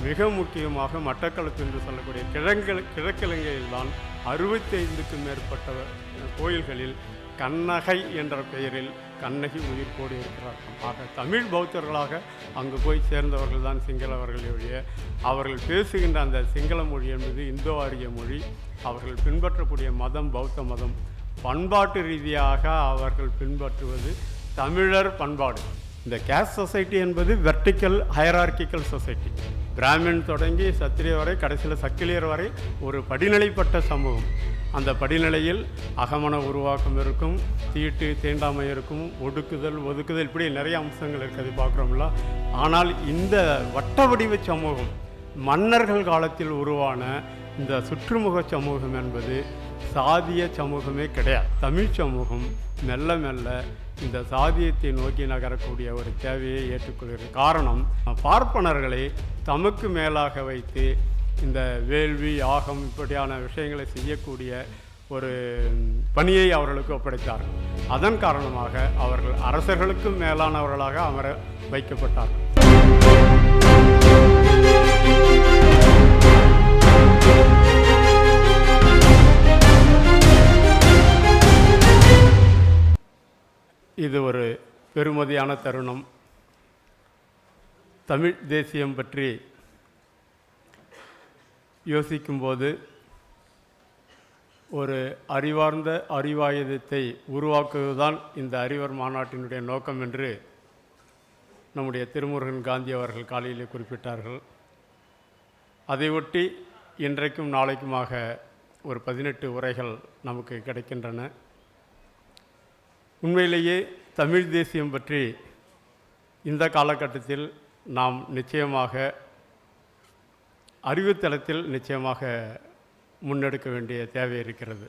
மிக முக்கியமாக மட்டக்களப்பு என்று சொல்லக்கூடிய கிழக்கிழங்கையில்தான் 65க்கும் மேற்பட்ட கோயில்களில் கண்ணகை என்ற பெயரில் கண்ணகி உயிர்ப்போடு இருக்கிறார். ஆக தமிழ் பௌத்தர்களாக அங்கு போய் சேர்ந்தவர்கள் தான் சிங்களவர்களுடைய அவர்கள் பேசுகின்ற அந்த சிங்கள மொழி என்பது இந்தோ ஆரிய மொழி. அவர்கள் பின்பற்றக்கூடிய மதம் பௌத்த மதம். பண்பாட்டு ரீதியாக அவர்கள் பின்பற்றுவது தமிழர் பண்பாடு. இந்த கேஸ்ட் சொசைட்டி என்பது வெர்டிக்கல் ஹையரார்கிக்கல் சொசைட்டி. பிராமின் தொடங்கி சத்திரிய வரை கடைசியில் சக்கிலியர் வரை ஒரு படிநிலைப்பட்ட சமூகம். அந்த படிநிலையில் அகமன உருவாக்கம் இருக்கும், தீட்டு தீண்டாமை இருக்கும், ஒடுக்குதல் ஒதுக்குதல், இப்படி நிறைய அம்சங்கள் இருக்குது பார்க்குறோம்ல. ஆனால் இந்த வட்ட வடிவ சமூகம் மன்னர்கள் காலத்தில் உருவான இந்த சுற்றுமுக சமூகம் என்பது சாதிய சமூகமே கிடையாது. தமிழ் சமூகம் மெல்ல மெல்ல இந்த சாதியத்தை நோக்கி நகரக்கூடிய ஒரு தேவையை ஏற்றுக்கொள்கிறது. காரணம், பார்ப்பனர்களை தமக்கு மேலாக வைத்து இந்த வேள்வி யாகம் இப்படியான விஷயங்களை செய்யக்கூடிய ஒரு பணியை அவர்களுக்கு ஒப்படைத்தார்கள். அதன் காரணமாக அவர்கள் அரசர்களுக்கும் மேலானவர்களாக அமர வைக்கப்பட்டார்கள். இது ஒரு பெருமதியான தருணம். தமிழ் தேசியம் பற்றி யோசிக்கும்போது ஒரு அறிவார்ந்த அறிவாயுதத்தை உருவாக்குவதுதான் இந்த அறிவர் மாநாட்டினுடைய நோக்கம் என்று நம்முடைய திருமுருகன் காந்தி அவர்கள் காலையிலே குறிப்பிட்டார்கள். அதை ஒட்டி இன்றைக்கும் நாளைக்குமாக ஒரு 18 உரைகள் நமக்கு கிடைக்கின்றன. உண்மையிலேயே தமிழ் தேசியம் பற்றி இந்த காலகட்டத்தில் நாம் நிச்சயமாக அறிவுத்தளத்தில் நிச்சயமாக முன்னெடுக்க வேண்டிய தேவை இருக்கிறது.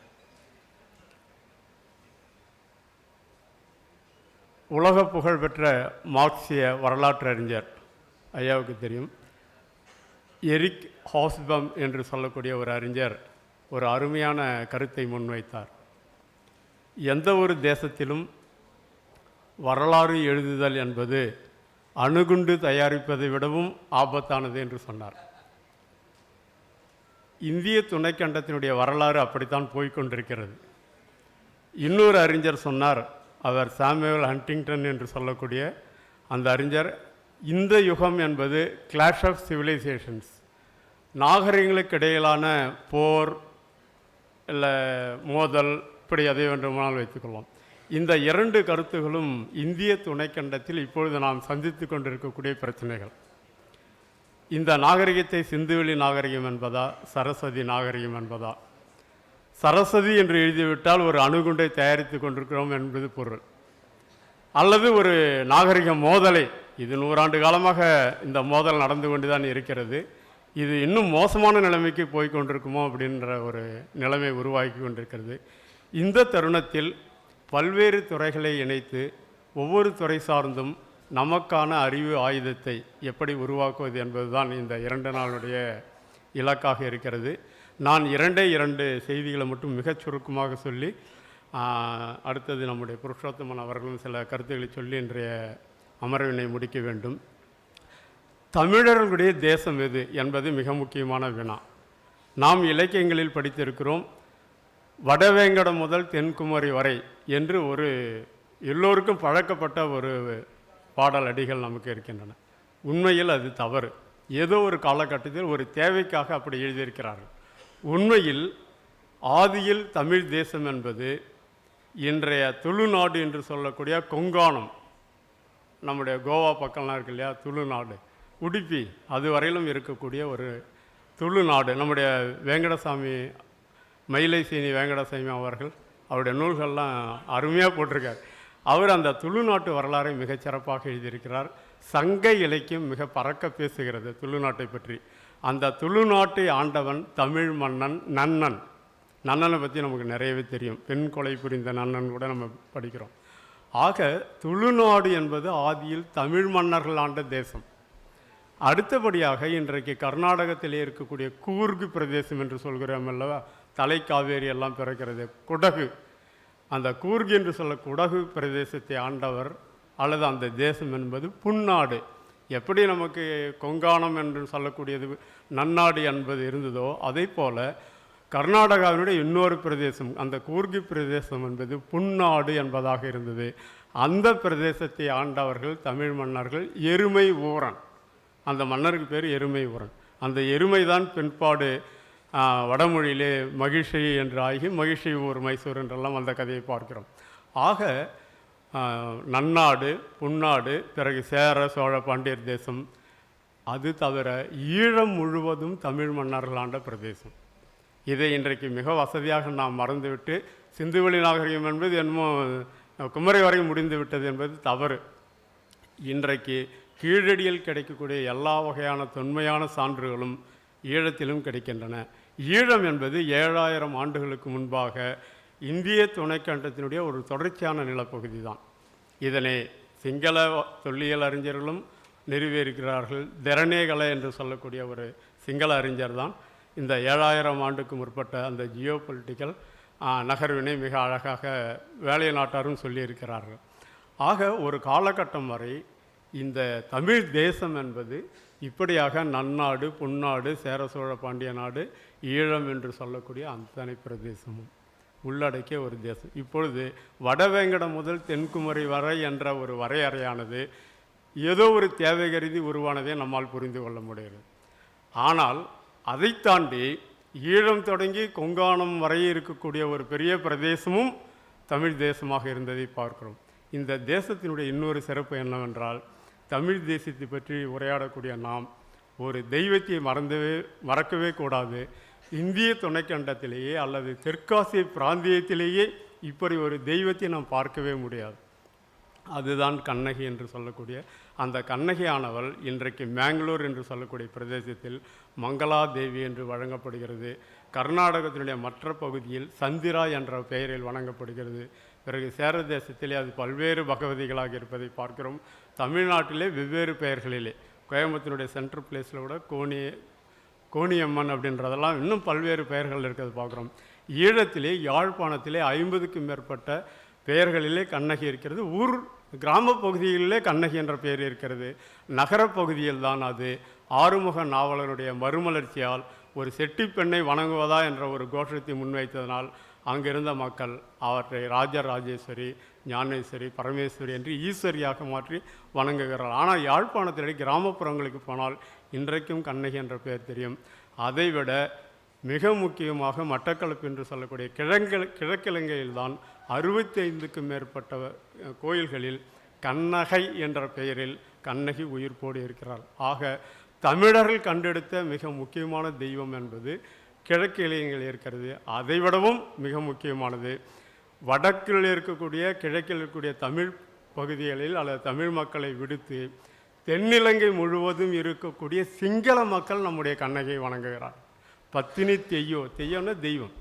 உலக புகழ்பெற்ற மார்க்சிய வரலாற்று அறிஞர் ஐயாவுக்கு தெரியும், எரிக் ஹாஸ்பம் என்று சொல்லக்கூடிய ஒரு அறிஞர் ஒரு அருமையான கருத்தை முன்வைத்தார். எந்த ஒரு தேசத்திலும் வரலாறு எழுதுதல் என்பது அணுகுண்டு தயாரிப்பதை விடவும் ஆபத்தானது என்று சொன்னார். இந்திய துணைக்கண்டத்தினுடைய வரலாறு அப்படித்தான் போய்கொண்டிருக்கிறது. இன்னொரு அறிஞர் சொன்னார், அவர் சாமுவேல் ஹண்டிங்டன் என்று சொல்லக்கூடிய அந்த அறிஞர், இந்த யுகம் என்பது கிளாஷ் ஆஃப் சிவிலைசேஷன்ஸ், நாகரிகங்களுக்கு இடையிலான போர் இல்லை மோதல், இப்படி அதை வேண்டுமானால் வைத்துக்கொள்ளலாம். இந்த 2 கருத்துகளும் இந்திய துணைக்கண்டத்தில் இப்பொழுது நாம் சந்தித்து கொண்டிருக்கக்கூடிய பிரச்சனைகள். இந்த நாகரிகத்தை சிந்துவெளி நாகரிகம் என்பதா, சரஸ்வதி நாகரிகம் என்பதா? சரஸ்வதி என்று எழுதிவிட்டால் ஒரு அணுகுண்டை தயாரித்து கொண்டிருக்கிறோம் என்பது பொருள். அல்லது ஒரு நாகரிக மோதலை, இது 100 ஆண்டு காலமாக இந்த மோதல் நடந்து கொண்டு தான் இருக்கிறது, இது இன்னும் மோசமான நிலைமைக்கு போய்கொண்டிருக்குமோ அப்படின்ற ஒரு நிலைமை உருவாக்கி கொண்டிருக்கிறது. இந்த தருணத்தில் பல்வேறு துறைகளை இணைத்து ஒவ்வொரு துறை சார்ந்தும் நமக்கான அறிவு ஆயுதத்தை எப்படி உருவாக்குவது என்பதுதான் இந்த 2 நாளுடைய இலக்காக இருக்கிறது. நான் 2 செய்திகளை மட்டும் மிகச் சுருக்கமாக சொல்லி அடுத்தது நம்முடைய புருஷோத்தமன் அவர்களும் சில கருத்துக்களை சொல்லி இன்றைய அமர்வினை முடிக்க வேண்டும். தமிழர்களுடைய தேசம் எது என்பது மிக முக்கியமான வினா. நாம் இலக்கியங்களில் படித்திருக்கிறோம், வடவேங்கடம் முதல் தென்குமரி வரை என்று ஒரு எல்லோருக்கும் பழக்கப்பட்ட ஒரு பாடல் அடிகள் நமக்கு இருக்கின்றன. உண்மையில் அது தவறு. ஏதோ ஒரு காலகட்டத்தில் ஒரு தேவைக்காக அப்படி எழுதியிருக்கிறார்கள். உண்மையில் ஆதியில் தமிழ் தேசம் என்பது இன்றைய துளுநாடு என்று சொல்லக்கூடிய கொங்கானம், நம்முடைய கோவா பக்கம்லாம் இருக்கு இல்லையா, துளுநாடு, உடுப்பி, அது வரையிலும் இருக்கக்கூடிய ஒரு துளுநாடு. நம்முடைய வேங்கடசாமி, மயிலைசேனி வேங்கடசாமி அவர்கள் அவருடைய நூல்கள்லாம் அருமையாக போட்டிருக்கார். அவர் அந்த துளுநாட்டு வரலாறை மிகச்சிறப்பாக எழுதியிருக்கிறார். சங்க இலக்கியம் மிக பறக்க பேசுகிறது துளுநாட்டை பற்றி. அந்த துளுநாட்டை ஆண்டவன் தமிழ் மன்னன் நன்னன். நன்னனை பற்றி நமக்கு நிறையவே தெரியும், பெண் கொலை புரிந்த நன்னன் கூட நம்ம படிக்கிறோம். ஆக துளுநாடு என்பது ஆதியில் தமிழ் மன்னர்கள் ஆண்ட தேசம். அடுத்தபடியாக இன்றைக்கு கர்நாடகத்திலே இருக்கக்கூடிய கூர்கு பிரதேசம் என்று சொல்கிறோம் அல்லவா, தலைக்காவேரி எல்லாம் பிறக்கிறது, குடகு, அந்த கூர்கு என்று சொல்ல குடகு பிரதேசத்தை ஆண்டவர் அல்லது அந்த தேசம் என்பது புன்னாடு. எப்படி நமக்கு கொங்காணம் என்று சொல்லக்கூடியது நன்னாடு என்பது இருந்ததோ அதே போல் கர்நாடகாவினுடைய இன்னொரு பிரதேசம், அந்த கூர்கி பிரதேசம் என்பது புன்னாடு என்பதாக இருந்தது. அந்த பிரதேசத்தை ஆண்டவர்கள் தமிழ் மன்னர்கள் எருமை ஊரன், அந்த மன்னருக்கு பேர் எருமை ஊரன். அந்த எருமை தான் பின்பாடு வடமொழியிலே மகிழ்ச்சி என்று ஆகி மகிழ்ச்சி ஊர் மைசூர் என்றெல்லாம் அந்த கதையை பார்க்கிறோம். ஆக நன்னாடு, புன்னாடு, பிறகு சேர சோழ பாண்டியர் தேசம், அது தவிர ஈழம் முழுவதும் தமிழ் மன்னர்கள் ஆண்ட பிரதேசம். இதை இன்றைக்கு மிக வசதியாக நாம் மறந்துவிட்டு சிந்துவெளி நாகரிகம் என்பது என்னமோ குமரி வரை முடிந்து விட்டது என்பது தவறு. இன்றைக்கு கீழடியில் கிடைக்கக்கூடிய எல்லா வகையான தொன்மையான சான்றுகளும் ஈழத்திலும் கிடைக்கின்றன. ஈழம் என்பது 7000 ஆண்டுகளுக்கு முன்பாக இந்திய துணைக்கண்டத்தினுடைய ஒரு தொடர்ச்சியான நிலப்பகுதி தான். இதனை சிங்கள தொல்லியல் அறிஞர்களும் நிறுவியிருக்கிறார்கள். தெரனேகலை என்று சொல்லக்கூடிய ஒரு சிங்கள அறிஞர் தான் இந்த 7000 ஆண்டுக்கு முற்பட்ட அந்த ஜியோ பொலிட்டிக்கல் நகர்வினை மிக அழகாக வேலைய நாட்டாரும் சொல்லியிருக்கிறார்கள். ஆக ஒரு காலகட்டம் வரை இந்த தமிழ் தேசம் என்பது இப்படியாக நன்னாடு, புன்னாடு, சேர சோழ பாண்டிய நாடு, ஈழம் என்று சொல்லக்கூடிய அத்தனை பிரதேசமும் உள்ளடக்கிய ஒரு தேசம். இப்பொழுது வடவேங்கடம் முதல் தென்குமரி வரை என்ற ஒரு வரையறையானது ஏதோ ஒரு தேவை கருதி உருவானதை நம்மால் புரிந்து கொள்ள முடிகிறது. ஆனால் அதை தாண்டி ஈழம் தொடங்கி கொங்காணம் வரை இருக்கக்கூடிய ஒரு பெரிய பிரதேசமும் தமிழ் தேசமாக இருந்ததை பார்க்கிறோம். இந்த தேசத்தினுடைய இன்னொரு சிறப்பு என்னவென்றால், தமிழ் தேசத்தை பற்றி உரையாடக்கூடிய நாம் ஒரு தெய்வத்தை மறக்கவே கூடாது. இந்திய துணைக்கண்டத்திலேயே அல்லது தெற்காசிய பிராந்தியத்திலேயே இப்படி ஒரு தெய்வத்தை நாம் பார்க்கவே முடியாது. அதுதான் கண்ணகி என்று சொல்லக்கூடிய அந்த கண்ணகியானவள் இன்றைக்கு மேங்களூர் என்று சொல்லக்கூடிய பிரதேசத்தில் மங்களா தேவி என்று வழங்கப்படுகிறது. கர்நாடகத்தினுடைய மற்ற பகுதியில் சந்திரா என்ற பெயரில் வணங்கப்படுகிறது. பிறகு சேர தேசத்திலே அது பல்வேறு பகவதிகளாக இருப்பதை பார்க்கிறோம். தமிழ்நாட்டிலே வெவ்வேறு பெயர்களிலே, கோயம்புத்தூருடைய சென்ட்ரல் பிளேஸில் கூட கோணியம்மன் அப்படின்றதெல்லாம் இன்னும் பல்வேறு பெயர்கள் இருக்கிறது பார்க்குறோம். ஈழத்திலே யாழ்ப்பாணத்திலே 50க்கும் மேற்பட்ட பெயர்களிலே கண்ணகி இருக்கிறது. ஊர் கிராம பகுதிகளிலே கண்ணகி என்ற பெயர் இருக்கிறது. நகரப்பகுதியில் தான் அது ஆறுமுக நாவலருடைய மறுமலர்ச்சியால் ஒரு செட்டி பெண்ணை வணங்குவதா என்ற ஒரு கோஷத்தை முன்வைத்ததனால் அங்கிருந்த மக்கள் அவற்றை ராஜராஜேஸ்வரி, ஞானேஸ்வரி, பரமேஸ்வரி என்று ஈஸ்வரியாக மாற்றி வணங்குகிறார். ஆனால் யாழ்ப்பாணத்திலே கிராமப்புறங்களுக்கு போனால் இன்றைக்கும் கண்ணகி என்ற பெயர் தெரியும். அதைவிட மிக முக்கியமாக மட்டக்களப்பு என்று சொல்லக்கூடிய கிழக்கிழங்கையில்தான் 65க்கும் மேற்பட்ட கோயில்களில் கண்ணகை என்ற பெயரில் கண்ணகி உயிர்ப்போடு இருக்கிறார். ஆக தமிழர்கள் கண்டெடுத்த மிக முக்கியமான தெய்வம் என்பது கிழக்கு இலங்கையில் இருக்கிறது. அதைவிடவும் மிக முக்கியமானது வடக்கில் இருக்கக்கூடிய கிழக்கில் இருக்கக்கூடிய தமிழ் பகுதிகளில் அல்லது தமிழ் மக்களை விடுத்து தென்னிலங்கை முழுவதும் இருக்கக்கூடிய சிங்கள மக்கள் நம்முடைய கண்ணகியை வணங்குகிறார். பத்தினி தெய்யம்னா தெய்வம்,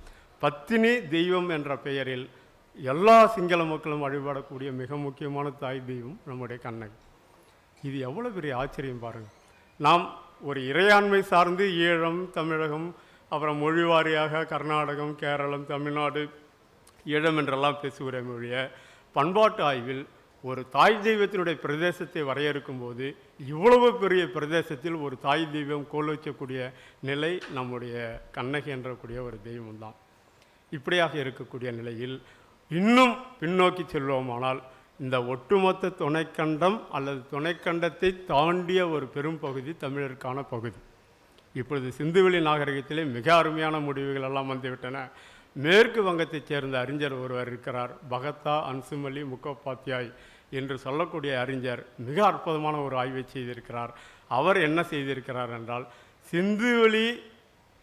பத்தினி தெய்வம் என்ற பெயரில் எல்லா சிங்கள மக்களும் வழிபடக்கூடிய மிக முக்கியமான தாய் தெய்வம் நம்முடைய கண்ணகி. இது எவ்வளோ பெரிய ஆச்சரியம் பாருங்கள். நாம் ஒரு இறையாண்மை சார்ந்து ஈழம், தமிழகம், அப்புறம் மொழி வாரியாக கர்நாடகம், கேரளம், தமிழ்நாடு, ஈழம் என்றெல்லாம் பேசுகிற மொழிய பண்பாட்டு ஆய்வில் ஒரு தாய் தெய்வத்தினுடைய பிரதேசத்தை வரையறுக்கும் போது இவ்வளவு பெரிய பிரதேசத்தில் ஒரு தாய் தெய்வம் கோல் வைக்கக்கூடிய நிலை நம்முடைய கண்ணகி என்றக்கூடிய ஒரு தெய்வம்தான். இப்படியாக இருக்கக்கூடிய நிலையில் இன்னும் பின்னோக்கி செல்வோமானால் இந்த ஒட்டுமொத்த துணைக்கண்டம் அல்லது துணைக்கண்டத்தை தாண்டிய ஒரு பெரும் பகுதி தமிழருக்கான பகுதி. இப்பொழுது சிந்துவெளி நாகரிகத்திலே மிக அருமையான முடிவுகள் எல்லாம் வந்துவிட்டன. மேற்கு வங்கத்தைச் சேர்ந்த அறிஞர் ஒருவர் இருக்கிறார், பகத்தா அன்சுமலி முக்கோபாத்தியாய் என்று சொல்லக்கூடிய அறிஞர் மிக அற்புதமான ஒரு ஆய்வை செய்திருக்கிறார். அவர் என்ன செய்திருக்கிறார் என்றால், சிந்துவெளி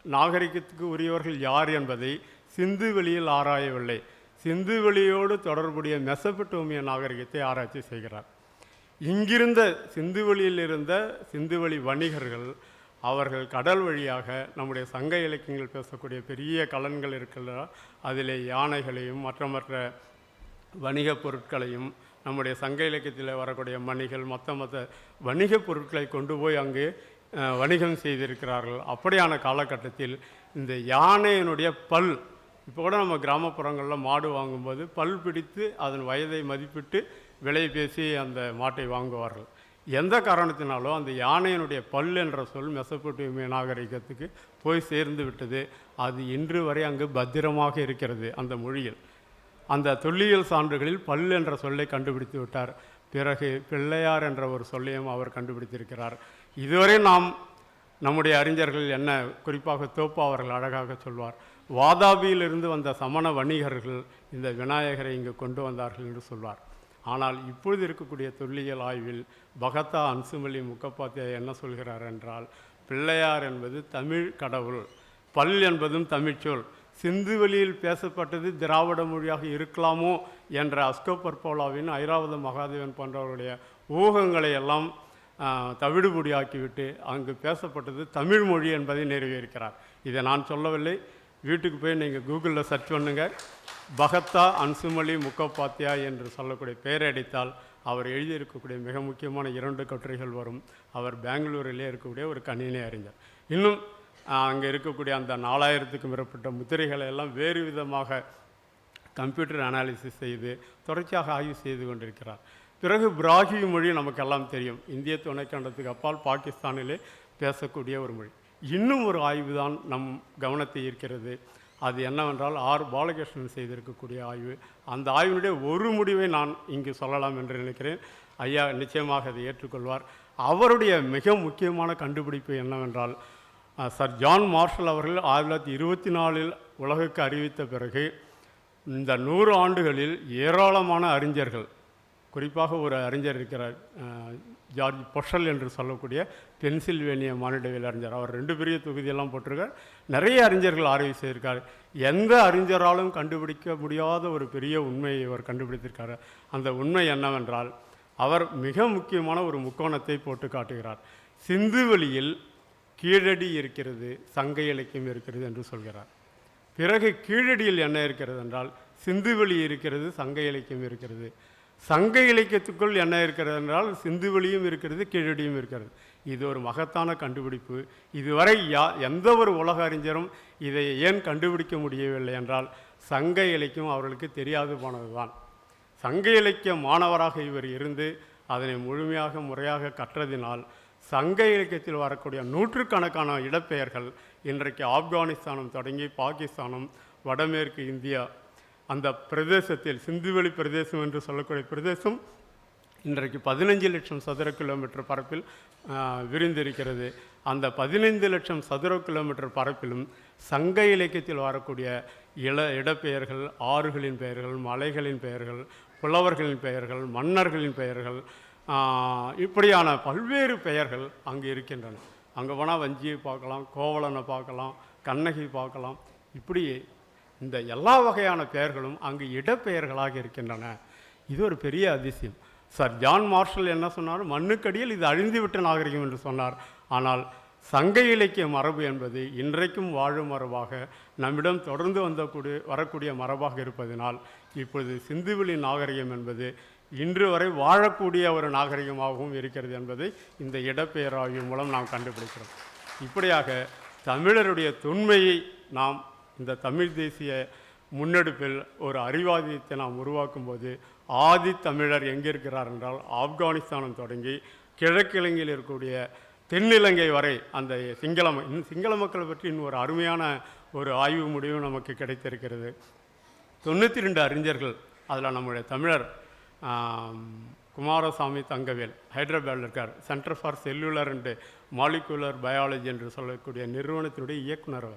நாகரிகத்துக்கு உரியவர்கள் யார் என்பதை சிந்துவெளியில் ஆராயவில்லை, சிந்துவெளியோடு தொடர்புடைய மெசபடோமிய நாகரிகத்தை ஆராய்ச்சி செய்கிறார். இங்கிருந்த சிந்துவெளியில் இருந்த சிந்துவெளி வணிகர்கள் அவர்கள் கடல் வழியாக நம்முடைய சங்க இலக்கியங்கள் பேசக்கூடிய பெரிய கலன்கள் இருக்கின்றன, அதிலே யானைகளையும் மற்ற வணிகப் பொருட்களையும் நம்முடைய சங்க இலக்கியத்தில் வரக்கூடிய மணிகள் மற்ற வணிகப் பொருட்களை கொண்டு போய் அங்கு வணிகம் செய்திருக்கிறார்கள். அப்படியான காலகட்டத்தில் இந்த யானையினுடைய பல், இப்போ கூட நம்ம கிராமப்புறங்களில் மாடு வாங்கும்போது பல் பிடித்து அதன் வயதை மதிப்பிட்டு விலை பேசி அந்த மாட்டை வாங்குவார்கள். எந்த காரணத்தினாலோ அந்த யானையினுடைய பல் என்ற சொல் மெசொப்பொட்டேமிய நாகரிகத்துக்கு போய் சேர்ந்து விட்டது. அது இன்று வரை அங்கு பத்திரமாக இருக்கிறது. அந்த மொழியில் அந்த தொல்லியல் சான்றுகளில் பல் என்ற சொல்லை கண்டுபிடித்து விட்டார். பிறகு பிள்ளையார் என்ற ஒரு சொல்லையும் அவர் கண்டுபிடித்திருக்கிறார். இதுவரை நம்முடைய அறிஞர்கள் என்ன, குறிப்பாக தோப்பா அவர்கள் அழகாக சொல்வார், வாதாபியிலிருந்து வந்த சமண வணிகர்கள் இந்த விநாயகரை இங்கு கொண்டு வந்தார்கள் என்று சொல்வார். ஆனால் இப்பொழுது இருக்கக்கூடிய தொல்லியல் ஆய்வில் பகத்தா அன்சுமலி முக்கப்பாத்தியார் என்ன சொல்கிறார் என்றால், பிள்ளையார் என்பது தமிழ் கடவுள், பல் என்பதும் தமிழ்ச்சொல், சிந்து வெளியில் பேசப்பட்டது திராவிட மொழியாக இருக்கலாமோ என்ற அஸ்கோபர்போலாவின் ஐராவத மகாதேவன் போன்றவருடைய ஊகங்களை எல்லாம் தவிடுபொடியாக்கிவிட்டு அங்கு பேசப்பட்டது தமிழ் மொழி என்பதை நிறைவேறுகிறார். இதை நான் சொல்லவில்லை, வீட்டுக்கு போய் நீங்கள் கூகுளில் சர்ச் பண்ணுங்கள். பகத்தா அன்சுமலி முக்கப்பாத்தியா என்று சொல்லக்கூடிய பெயரை அடித்தால் அவர் எழுதியிருக்கக்கூடிய மிக முக்கியமான 2 கட்டுரைகள் வரும். அவர் பெங்களூரிலே இருக்கக்கூடிய ஒரு கணினி அறிஞர். இன்னும் அங்கே இருக்கக்கூடிய அந்த 4000க்கும் மேற்பட்ட முத்திரைகளை எல்லாம் வேறு விதமாக கம்ப்யூட்டர் அனாலிசிஸ் செய்து தொடர்ச்சியாக ஆய்வு செய்து கொண்டிருக்கிறார். பிறகு பிராகி மொழி நமக்கெல்லாம் தெரியும், இந்திய துணைக்கண்டத்துக்கு அப்பால் பாகிஸ்தானிலே பேசக்கூடிய ஒரு மொழி. இன்னும் ஒரு ஆய்வு தான் நம் கவனத்தை ஈர்க்கிறது. அது என்னவென்றால் பாலகிருஷ்ணன் செய்திருக்கக்கூடிய ஆய்வு. அந்த ஆய்வினுடைய ஒரு முடிவை நான் இங்கு சொல்லலாம் என்று நினைக்கிறேன். ஐயா நிச்சயமாக அதை ஏற்றுக்கொள்வார். அவருடைய மிக முக்கியமான கண்டுபிடிப்பு என்னவென்றால், சர் ஜான் மார்ஷல் அவர்கள் 1924 உலகுக்கு அறிவித்த பிறகு இந்த 100 ஆண்டுகளில் ஏராளமான அறிஞர்கள், குறிப்பாக ஒரு அறிஞர் இருக்கிறார், ஜார்ஜ் பொஷல் என்று சொல்லக்கூடிய பென்சில்வேனியா மானிடவியல் அறிஞர். அவர் 2 பெரிய தொகுதியெல்லாம் போட்டிருக்கார். நிறைய அறிஞர்கள் ஆய்வு செய்திருக்கார். எந்த அறிஞராலும் கண்டுபிடிக்க முடியாத ஒரு பெரிய உண்மையை அவர் கண்டுபிடித்திருக்கார். அந்த உண்மை என்னவென்றால், அவர் மிக முக்கியமான ஒரு முக்கோணத்தை போட்டு காட்டுகிறார். சிந்துவெளியில் கீழடி இருக்கிறது, சங்க இலக்கியம் இருக்கிறது என்று சொல்கிறார். பிறகு கீழடியில் என்ன இருக்கிறது என்றால், சிந்துவெளி இருக்கிறது, சங்க இலக்கியம் இருக்கிறது. சங்க இலக்கியத்துக்குள் என்ன இருக்கிறது என்றால், சிந்துவெளியும் இருக்கிறது, கீழடியும் இருக்கிறது. இது ஒரு மகத்தான கண்டுபிடிப்பு. இதுவரை எந்த ஒரு உலக அறிஞரும் இதை ஏன் கண்டுபிடிக்க முடியவில்லை என்றால், சங்க இலக்கியம் அவர்களுக்கு தெரியாது போனது தான். சங்க இலக்கிய மாணவராக இவர் இருந்து அதனை முழுமையாக முறையாக கற்றதினால் சங்க இலக்கியத்தில் வரக்கூடிய 100கணக்கான இடப்பெயர்கள் இன்றைக்கு ஆப்கானிஸ்தானம் தொடங்கி பாகிஸ்தானம், வடமேற்கு இந்தியா, அந்த பிரதேசத்தில் சிந்துவெளி பிரதேசம் என்று சொல்லக்கூடிய பிரதேசம் இன்றைக்கு 15 லட்சம் சதுர கிலோமீட்டர் பரப்பில் விரிந்திருக்கிறது. அந்த 15 லட்சம் சதுர கிலோமீட்டர் பரப்பிலும் சங்க இலக்கியத்தில் வரக்கூடிய இடப்பெயர்கள், ஆறுகளின் பெயர்கள், மலைகளின் பெயர்கள், புலவர்களின் பெயர்கள், மன்னர்களின் பெயர்கள், இப்படியான பல்வேறு பெயர்கள் அங்கு இருக்கின்றன. அங்கே போனால் வஞ்சியை பார்க்கலாம், கோவலனை பார்க்கலாம், கண்ணகி பார்க்கலாம். இப்படி இந்த எல்லா வகையான பெயர்களும் அங்கு இடப்பெயர்களாக இருக்கின்றன. இது ஒரு பெரிய அதிசயம். சர் ஜான் மார்ஷல் என்ன சொன்னார், மண்ணுக்கடியில் இது அழிந்துவிட்ட நாகரிகம் என்று சொன்னார். ஆனால் சங்க இலக்கிய மரபு என்பது இன்றைக்கும் வாழும் மரபாக நம்மிடம் தொடர்ந்து வரக்கூடிய மரபாக இருப்பதனால் இப்பொழுது சிந்துவெளி நாகரிகம் என்பது இன்று வரை வாழக்கூடிய ஒரு நாகரிகமாகவும் இருக்கிறது என்பதை இந்த இடப்பெயர் ஆய்வு மூலம் நாம் கண்டுபிடிக்கிறோம். இப்படியாக தமிழருடைய தொன்மையை நாம் இந்த தமிழ் தேசிய முன்னெடுப்பில் ஒரு அறிவாதியத்தை நாம் உருவாக்கும் போது, ஆதி தமிழர் எங்கே இருக்கிறார் என்றால், ஆப்கானிஸ்தானம் தொடங்கி கிழக்கிழங்கையில் இருக்கக்கூடிய தென்னிலங்கை வரை அந்த சிங்கள மக்களை பற்றி இன்னும் ஒரு அருமையான ஒரு ஆய்வு முடிவு நமக்கு கிடைத்திருக்கிறது. 92 அறிஞர்கள், அதில் நம்முடைய தமிழர் குமாரசாமி தங்கவேல் ஹைதராபாத்தில் இருக்கார். Centre for cellular and molecular biology என்று சொல்லக்கூடிய நிறுவனத்தினுடைய இயக்குனர்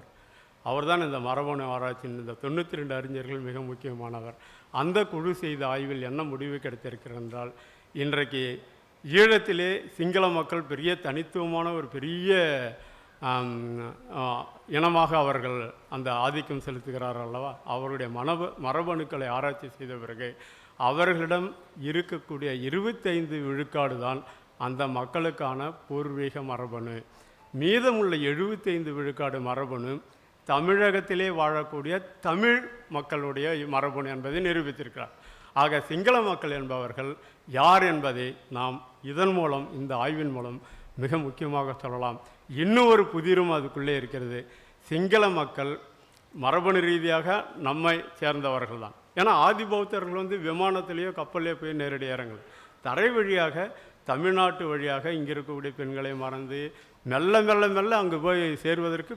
அவர் தான் இந்த மரபணு ஆராய்ச்சியின் இந்த 92 அறிஞர்கள் மிக முக்கியமானவர். அந்த குழு செய்த ஆய்வில் என்ன முடிவு கிடைத்திருக்கிறது என்றால், இன்றைக்கு ஈழத்திலே சிங்கள மக்கள் பெரிய தனித்துவமான ஒரு பெரிய இனமாக அவர்கள் அந்த ஆதிக்கம் செலுத்துகிறார்கள் அல்லவா. அவருடைய மரபணுக்களை ஆராய்ச்சி செய்த பிறகு அவர்களிடம் இருக்கக்கூடிய 25 விழுக்காடு தான் அந்த மக்களுக்கான பூர்வீக மரபணு. மீதமுள்ள 75 விழுக்காடு மரபணு தமிழகத்திலே வாழக்கூடிய தமிழ் மக்களுடைய மரபணு என்பதை நிரூபித்திருக்கிறார். ஆக சிங்கள மக்கள் என்பவர்கள் யார் என்பதை நாம் இதன் மூலம், இந்த ஆய்வின் மூலம் மிக முக்கியமாக சொல்லலாம். இன்னும் ஒரு புதிரும் அதுக்குள்ளே இருக்கிறது. சிங்கள மக்கள் மரபணு ரீதியாக நம்மை சேர்ந்தவர்கள் தான். ஏன்னா ஆதி பௌத்தர்கள் விமானத்திலேயோ கப்பல்லையோ போய் நேரடி இறங்கல, தரை வழியாக தமிழ்நாட்டு வழியாக இங்கே இருக்கக்கூடிய பெண்களை மறந்து மெல்ல மெல்ல மெல்ல அங்கு போய் சேர்வதற்கு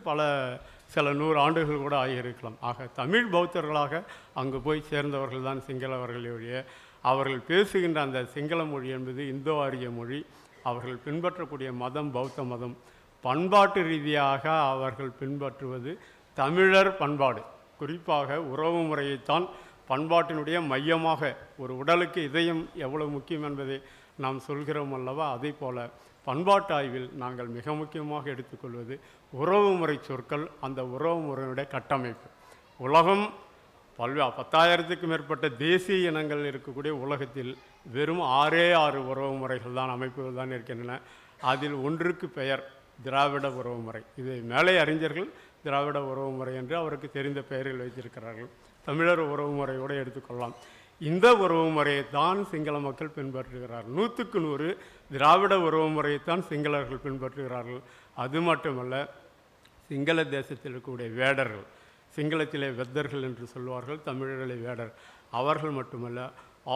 சில 100 ஆண்டுகள் கூட ஆகியிருக்கலாம். ஆக தமிழ் பௌத்தர்களாக அங்கு போய் சேர்ந்தவர்கள் தான் சிங்களவர்களுடைய அவர்கள் பேசுகின்ற அந்த சிங்கள மொழி என்பது இந்தோ ஆரிய மொழி. அவர்கள் பின்பற்றக்கூடிய மதம் பௌத்த மதம். பண்பாட்டு ரீதியாக அவர்கள் பின்பற்றுவது தமிழர் பண்பாடு. குறிப்பாக உறவு முறையைத்தான் பண்பாட்டினுடைய மையமாக, ஒரு உடலுக்கு இதயம் எவ்வளவு முக்கியம் என்பதை நாம் சொல்கிறோம் அல்லவா, அதே போல பண்பாட்டு ஆய்வில் நாங்கள் மிக முக்கியமாக எடுத்துக்கொள்வது உறவு முறை சொற்கள், அந்த உறவு முறையினுடைய கட்டமைப்பு. உலகம் 10,000க்கும் மேற்பட்ட தேசிய இனங்கள் இருக்கக்கூடிய உலகத்தில் வெறும் 6 உறவு முறைகள் தான், அமைப்புகள் தான் இருக்கின்றன. அதில் ஒன்றுக்கு பெயர் திராவிட உறவு முறை. இது மேலை அறிஞர்கள் திராவிட உறவு முறை என்று அவருக்கு தெரிந்த பெயரில் வைத்திருக்கிறார்கள். தமிழர் உறவு முறையோடு எடுத்துக்கொள்ளலாம். இந்த உறவு முறையை தான் சிங்கள மக்கள் பின்பற்றுகிறார்கள். 100க்கு 100 திராவிட உறவு முறையைத்தான் சிங்களர்கள் பின்பற்றுகிறார்கள். அது மட்டுமல்ல, சிங்கள தேசத்தில் இருக்கக்கூடிய வேடர்கள், சிங்களத்திலே வெத்தர்கள் என்று சொல்வார்கள், தமிழர்களே வேடர், அவர்கள் மட்டுமல்ல,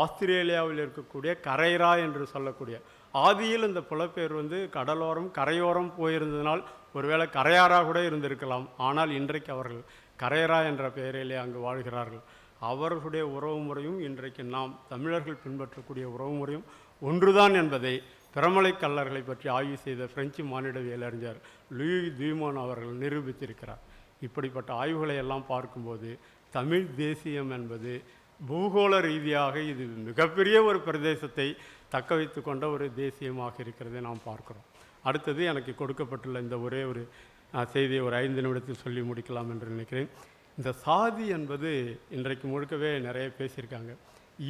ஆஸ்திரேலியாவில் இருக்கக்கூடிய கரைரா என்று சொல்லக்கூடிய, ஆதியில் இந்த புலப்பெயர் கடலோரம் கரையோரம் போயிருந்ததினால் ஒருவேளை கரையாராக கூட இருந்திருக்கலாம். ஆனால் இன்றைக்கு அவர்கள் கரையரா என்ற பெயரிலே அங்கு வாழ்கிறார்கள். அவர்களுடைய உறவு முறையும் இன்றைக்கு நாம் தமிழர்கள் பின்பற்றக்கூடிய உறவு முறையும் ஒன்றுதான் என்பதை பிரமலை கல்லர்களை பற்றி ஆய்வு செய்த பிரெஞ்சு மானிடவியல் அறிஞர் லூயி தூமான் அவர்கள் நிரூபித்திருக்கிறார். இப்படிப்பட்ட ஆய்வுகளை எல்லாம் பார்க்கும்போது தமிழ் தேசியம் என்பது பூகோள ரீதியாக இது மிகப்பெரிய ஒரு பிரதேசத்தை தக்க வைத்து கொண்ட ஒரு தேசியமாக இருக்கிறதை நாம் பார்க்கிறோம். அடுத்தது எனக்கு கொடுக்கப்பட்டுள்ள இந்த ஒரே ஒரு செய்தியை ஒரு 5 நிமிடத்தில் சொல்லி முடிக்கலாம் என்று நினைக்கிறேன். இந்த சாதி என்பது இன்றைக்கு முழுக்கவே நிறைய பேசியிருக்காங்க.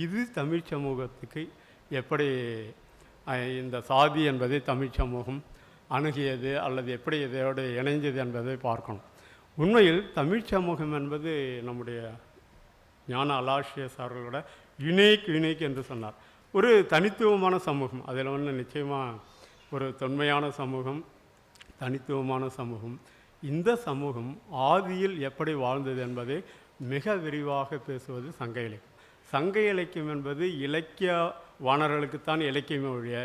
இது தமிழ் சமூகத்துக்கு எப்படி இந்த சாதி என்பதை தமிழ் சமூகம் அணுகியது அல்லது எப்படி இதோடு இணைஞ்சது என்பதை பார்க்கணும். உண்மையில் தமிழ் சமூகம் என்பது நம்முடைய ஞான அலாஷியஸ் அவர்களோட யுனிக் என்று சொன்னார். ஒரு தனித்துவமான சமூகம். அதில் நிச்சயமாக ஒரு தொன்மையான சமூகம், தனித்துவமான சமூகம். இந்த சமூகம் ஆதியில் எப்படி வாழ்ந்தது என்பதை மிக விரிவாக பேசுவது சங்க இலக்கியம். சங்க இலக்கியம் என்பது இலக்கிய வாணர்களுக்குத்தான் இலக்கியமே ஒழிய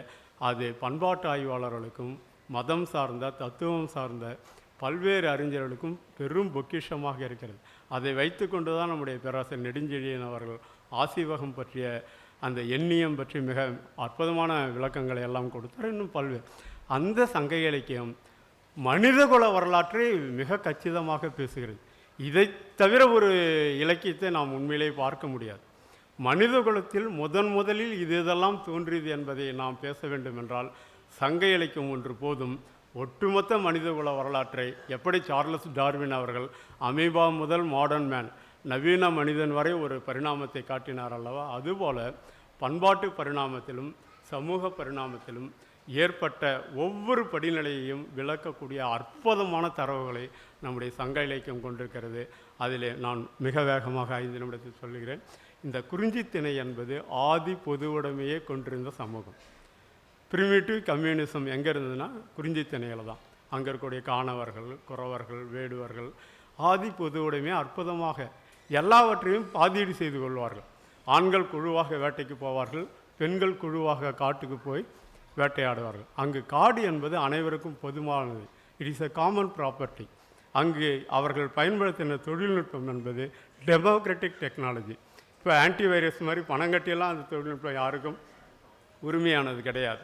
அது பண்பாட்டு ஆய்வாளர்களுக்கும் மதம் சார்ந்த தத்துவம் சார்ந்த பல்வேறு அறிஞர்களுக்கும் பெரும் பொக்கிஷமாக இருக்கிறது. அதை வைத்து கொண்டு தான் நம்முடைய பேராசிரியர் நெடுஞ்செழியன் அவர்கள் ஆசீவகம் பற்றிய அந்த எண்ணியம் பற்றி மிக அற்புதமான விளக்கங்களை எல்லாம் கொடுத்தார். இன்னும் பல்வேறு அந்த சங்க இலக்கியம் மனிதகுல வரலாற்றை மிக கச்சிதமாக பேசுகிறது. இதை தவிர ஒரு இலக்கியத்தை நாம் உண்மையிலே பார்க்க முடியாது. மனிதகுலத்தில் முதலில் இதெல்லாம் தோன்றியது என்பதை நாம் பேச வேண்டும் என்றால் சங்க இலக்கியம் ஒன்று போதும். ஒட்டுமொத்த மனிதகுல வரலாற்றை எப்படி சார்லஸ் டார்வின் அவர்கள் அமீபா முதல் மாடர்ன் மேன், நவீன மனிதன் வரை ஒரு பரிணாமத்தை காட்டினார் அல்லவா, அதுபோல பண்பாட்டு பரிணாமத்திலும் சமூக பரிணாமத்திலும் ஏற்பட்ட ஒவ்வொரு படிநிலையையும் விளக்கக்கூடிய அற்புதமான தரவுகளை நம்முடைய சங்க இலக்கியம் கொண்டிருக்கிறது. அதிலே நான் மிக வேகமாக 5 நிமிடத்தில் சொல்லுகிறேன். இந்த குறிஞ்சி திணை என்பது ஆதி பொதுவுடைமையை கொண்டிருந்த சமூகம். பிரிமிட்டிவ் கம்யூனிசம் எங்கே இருந்ததுன்னா குறிஞ்சி திணையில் தான். அங்கே இருக்கக்கூடிய காணவர்கள், குறவர்கள், வேடுவர்கள் ஆதி பொதுவுடைமையை அற்புதமாக எல்லாவற்றையும் பாதீடு செய்து கொள்வார்கள். ஆண்கள் குழுவாக வேட்டைக்கு போவார்கள், பெண்கள் குழுவாக காட்டுக்கு போய் வேட்டையாடுவார்கள். அங்கு காடு என்பது அனைவருக்கும் பொதுவானது. It is a common property. அங்கு அவர்கள் பயன்படுத்தின தொழில்நுட்பம் என்பது டெமோக்ராட்டிக் டெக்னாலஜி. இப்போ ஆன்டிவைரஸ் மாதிரி பணம் கட்டியெல்லாம் அந்த தொழில்நுட்பம் யாருக்கும் உரிமையானது கிடையாது.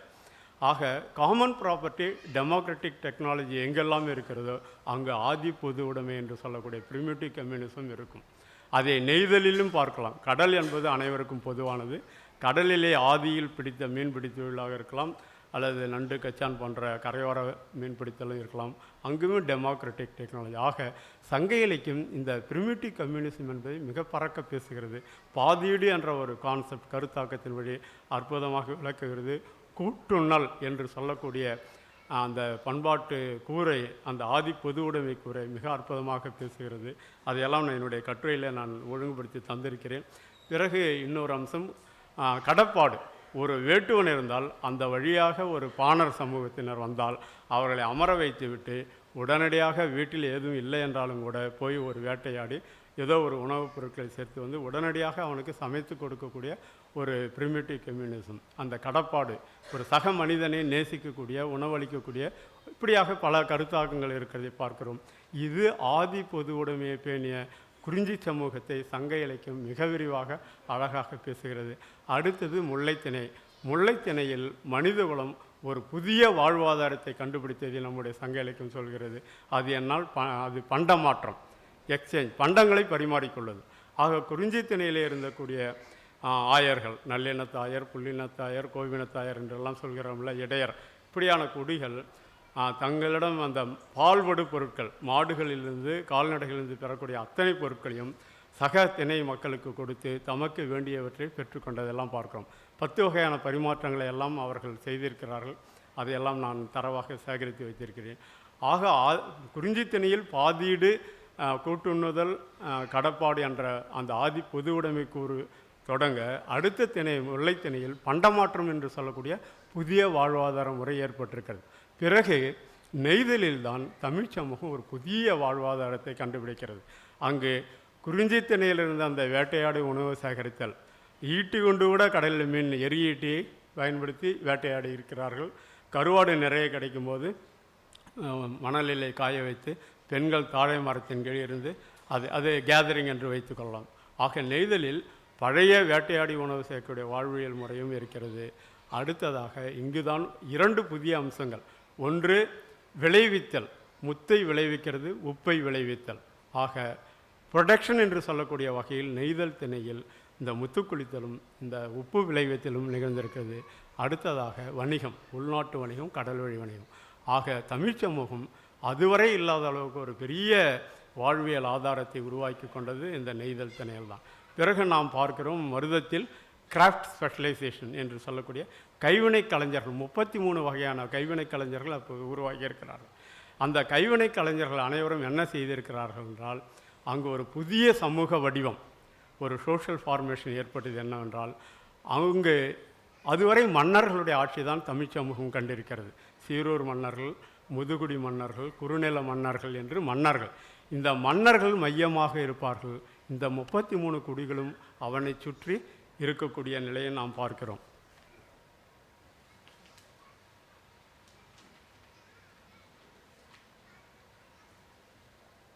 ஆக காமன் ப்ராப்பர்ட்டி டெமோக்ராட்டிக் டெக்னாலஜி எங்கெல்லாம் இருக்கிறதோ அங்கே ஆதி பொது உடைமை என்று சொல்லக்கூடிய பிரிமிட்டிவ் கம்யூனிசம் இருக்கும். அதை நெய்தலிலும் பார்க்கலாம். கடல் என்பது அனைவருக்கும் பொதுவானது. கடலிலே ஆதியில் பிடித்த மீன்பிடி தொழிலாக இருக்கலாம், அல்லது நண்டு கச்சான் போன்ற கரையோர மீன்பிடித்தலும் இருக்கலாம். அங்குமே டெமோக்ராட்டிக் டெக்னாலஜி. ஆக சங்க இலக்கியம் இந்த பிரிமிட்டிவ் கம்யூனிசம் என்பதை மிக பறக்க பேசுகிறது. பாதீடு என்ற ஒரு கான்செப்ட் கருத்தாக்கத்தின் வழி அற்புதமாக விளக்குகிறது. கூட்டுண்ணல் என்று சொல்லக்கூடிய அந்த பண்பாட்டு கூரை, அந்த ஆதி பொது உடைமை கூரை மிக அற்புதமாக பேசுகிறது. அதையெல்லாம் நான் என்னுடைய கட்டுரையில் நான் ஒழுங்குபடுத்தி தந்திருக்கிறேன். பிறகு இன்னொரு அம்சம் கடப்பாடு. ஒரு வேட்டுவன் இருந்தால் அந்த வழியாக ஒரு பாணர் சமூகத்தினர் வந்தால் அவர்களை அமர வைத்து விட்டு உடனடியாக வீட்டில் எதுவும் இல்லை என்றாலும் கூட போய் ஒரு வேட்டையாடி ஏதோ ஒரு உணவுப் பொருட்களை சேர்த்து வந்து உடனடியாக அவனுக்கு சமைத்து கொடுக்கக்கூடிய ஒரு பிரிமிட்டிவ் கம்யூனிசம், அந்த கடப்பாடு, ஒரு சக மனிதனை நேசிக்கக்கூடிய, உணவளிக்கக்கூடிய, இப்படியாக பல கருத்தாக்கங்கள் இருக்கிறதை பார்க்கிறோம். இது ஆதி பொது உடைமையை பேணிய குறிஞ்சி சமூகத்தை சங்க இலக்கியம் மிக விரிவாக அழகாக பேசுகிறது. அடுத்தது முல்லைத்திணை. முல்லைத்திணையில் மனிதகுலம் ஒரு புதிய வாழ்வாதாரத்தை கண்டுபிடித்ததை நம்முடைய சங்க இலக்கியம் சொல்கிறது. அது என்னால் அது பண்டமாற்றம், எக்ஸ்சேஞ்ச், பண்டங்களை பரிமாறிக்கொள்வது. ஆக குறிஞ்சி திணையிலே இருந்தக்கூடிய ஆயர்கள், நல்லினத்தாயர், புல்லினத்தாயர், கோவினத்தாயர் என்றெல்லாம் சொல்கிறோம்ல, இடையர், இப்படியான குடிகள் தங்களிடம் அந்த பால்வடு பொருட்கள், மாடுகளிலிருந்து கால்நடைகளிலிருந்து பெறக்கூடிய அத்தனை பொருட்களையும் சக திணை மக்களுக்கு கொடுத்து தமக்கு வேண்டியவற்றை பெற்றுக்கொண்டதெல்லாம் பார்க்கிறோம். 10 வகையான பரிமாற்றங்களை எல்லாம் அவர்கள் செய்திருக்கிறார்கள். அதையெல்லாம் நான் தரவாக சேகரித்து வைத்திருக்கிறேன். ஆக குறிஞ்சி திணையில் பாதீடு, கூட்டுண்ணுதல், கடப்பாடு என்ற அந்த ஆதி பொது உடைமை கூறு தொடங்க அடுத்த திணை முல்லைத்திணையில் பண்டமாற்றம் என்று சொல்லக்கூடிய புதிய வாழ்வாதார முறை ஏற்பட்டிருக்கிறது. பிறகு நெய்தலில்தான் தமிழ் சமூகம் ஒரு புதிய வாழ்வாதாரத்தை கண்டுபிடிக்கிறது. அங்கு குறிஞ்சி திணையிலிருந்து அந்த வேட்டையாடி உணவு சேகரித்தல், ஈட்டி கொண்டு கூட கடலில் மீன் எரியீட்டியை பயன்படுத்தி வேட்டையாடி இருக்கிறார்கள். கருவாடு நிறைய கிடைக்கும்போது மணலிலே காய வைத்து பெண்கள் தாழை மரத்தின் கீழ் இருந்து அது கேதரிங் என்று வைத்துக்கொள்ளலாம். ஆக நெய்தலில் பழைய வேட்டையாடி உணவு சேர்க்கக்கூடிய வாழ்வியல் முறையும் இருக்கிறது. அடுத்ததாக இங்குதான் 2 புதிய அம்சங்கள். ஒன்று விளைவித்தல், முத்தை விளைவிக்கிறது, உப்பை விளைவித்தல். ஆக ப்ரொடக்ஷன் என்று சொல்லக்கூடிய வகையில் நெய்தல் திணையில் இந்த முத்துக்குளித்தலும் இந்த உப்பு விளைவித்தலும் நிகழ்ந்திருக்கிறது. அடுத்ததாக வணிகம், உள்நாட்டு வணிகம், கடல் வழி வணிகம். ஆக தமிழ் சமூகம் அதுவரை இல்லாத அளவுக்கு ஒரு பெரிய வாழ்வியல் ஆதாரத்தை உருவாக்கி கொண்டது இந்த நெய்தல் திணையில் தான். பிறகு நாம் பார்க்கிறோம் மருதத்தில் கிராஃப்ட் ஸ்பெஷலைசேஷன் என்று சொல்லக்கூடிய கைவினை கலைஞர்கள், 33 வகையான கைவினை கலைஞர்கள் அப்போ உருவாகி இருக்கிறார்கள். அந்த கைவினை கலைஞர்கள் அனைவரும் என்ன செய்திருக்கிறார்கள் என்றால், அங்கு ஒரு புதிய சமூக வடிவம், ஒரு சோஷியல் ஃபார்மேஷன் ஏற்பட்டது. என்னவென்றால், அங்கு அதுவரை மன்னர்களுடைய ஆட்சி தான் தமிழ் சமூகம் கண்டிருக்கிறது. சீரூர் மன்னர்கள், முதுகுடி மன்னர்கள், குறுநில மன்னர்கள் என்று மன்னர்கள். இந்த மன்னர்கள் மையமாக இருப்பார்கள். இந்த 33 குடிகளும் அவனை சுற்றி இருக்கக்கூடிய நிலையை நாம் பார்க்கிறோம்.